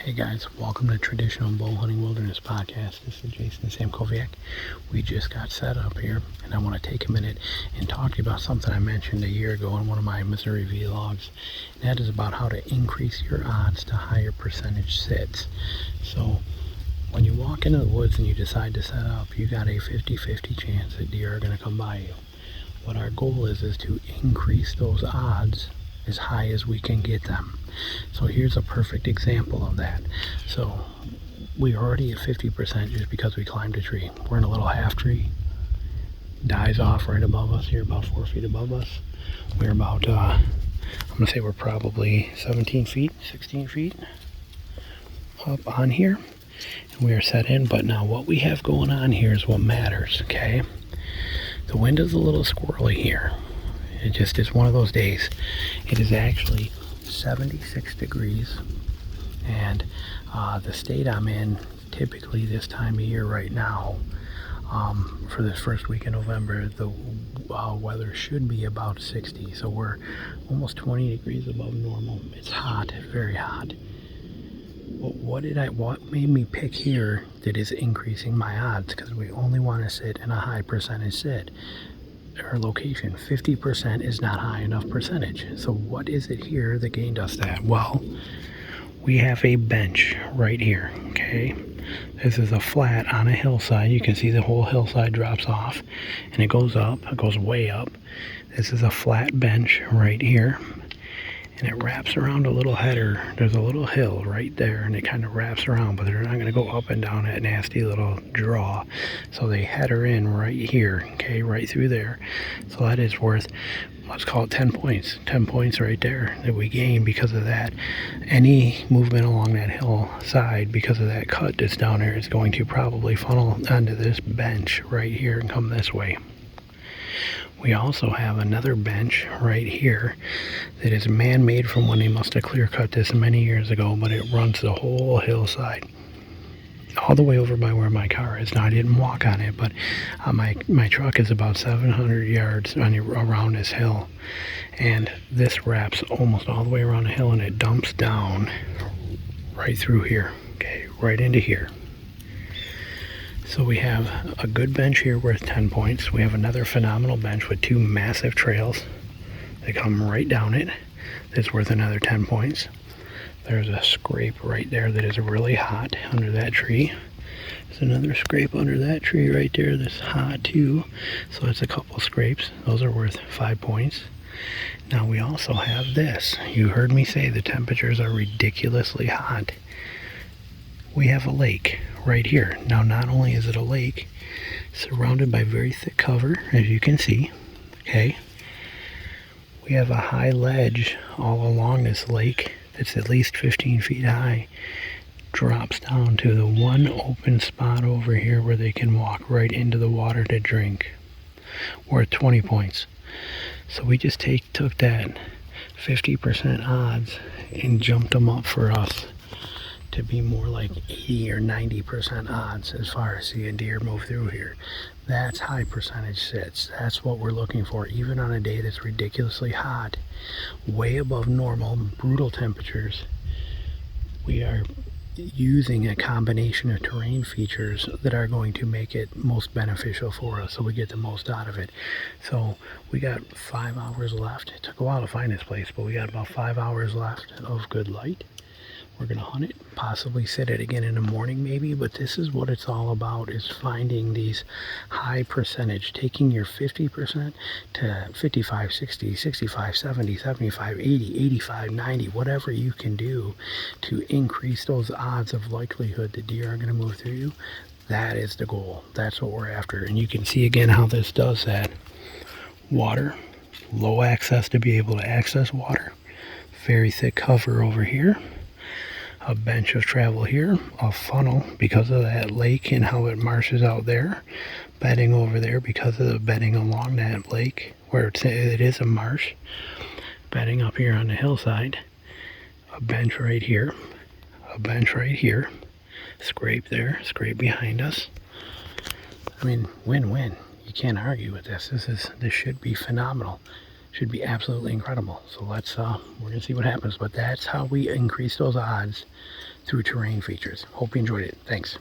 Hey guys, welcome to Traditional Bow Hunting Wilderness Podcast. This is Jason Samkoviak. We just got set up here, and I want to take a minute and talk to you about something I mentioned a year ago in one of my Missouri vlogs. And that is about how to increase your odds to higher percentage sits. So when you walk into the woods and you decide to set up, you got a 50-50 chance that deer are going to come by you. What our goal is to increase those odds as high as we can get them. So here's a perfect example of that. So we're already at 50% just because we climbed a tree. We're in a little half tree, dies off right above us here, about 4 feet above us. We're about, I'm gonna say we're probably 17 feet, 16 feet up on here. And we are set in, but now what we have going on here is what matters, okay? The wind is a little squirrely here. It just is one of those days. It is actually 76 degrees, and the state I'm in, typically this time of year right now, for this first week in November, the weather should be about 60. So we're almost 20 degrees above normal. It's hot, very hot. What made me pick here that is increasing my odds? Because we only want to sit in a high percentage sit. Our location, 50% is not high enough percentage. So what is it here that gained us that? Well, we have a bench right here, okay? This is a flat on a hillside. You can see the whole hillside drops off and it goes up, it goes way up. This is a flat bench right here, and it wraps around a little header. There's a little hill right there, and it kind of wraps around, but they're not going to go up and down that nasty little draw. So they header in right here, okay, right through there. So that is worth, let's call it 10 points. 10 points right there that we gain because of that. Any movement along that hillside because of that cut that's down there is going to probably funnel onto this bench right here and come this way. We also have another bench right here that is man-made from when they must have clear-cut this many years ago, but it runs the whole hillside all the way over by where my car is. Now, I didn't walk on it, but my truck is about 700 yards around this hill, and this wraps almost all the way around the hill, and it dumps down right through here, okay, right into here. So we have a good bench here worth 10 points. We have another phenomenal bench with two massive trails that come right down it that's worth another 10 points. There's a scrape right there that is really hot under that tree. There's another scrape under that tree right there that's hot too. So it's a couple scrapes. Those are worth 5 points. Now we also have this. You heard me say the temperatures are ridiculously hot. We have a lake right here. Now, not only is it a lake surrounded by very thick cover, as you can see, okay, we have a high ledge all along this lake that's at least 15 feet high, drops down to the one open spot over here where they can walk right into the water to drink. We're at 20 points. So we just took that 50% odds and jumped them up for us to be more like 80 or 90% odds as far as seeing deer move through here. That's high percentage sits. That's what we're looking for, even on a day that's ridiculously hot, way above normal, brutal temperatures. We are using a combination of terrain features that are going to make it most beneficial for us, so we get the most out of it. So we got 5 hours left. It took a while to find this place, but we got about 5 hours left of good light. We're going to hunt it, possibly sit it again in the morning maybe, but this is what it's all about, is finding these high percentage, taking your 50% to 55, 60, 65, 70, 75, 80, 85, 90, whatever you can do to increase those odds of likelihood that deer are going to move through you. That is the goal. That's what we're after. And you can see again how this does that. Water, low access to be able to access water, very thick cover over here. A bench of travel here, a funnel because of that lake and how it marshes out there, bedding over there because of the bedding along that lake where it is a marsh, bedding up here on the hillside, a bench right here, a bench right here, scrape there, scrape behind us. I mean, win-win. You can't argue with this. This should be phenomenal. should be absolutely incredible. So let's we're gonna see what happens, but that's how we increase those odds through terrain features. Hope you enjoyed it. Thanks.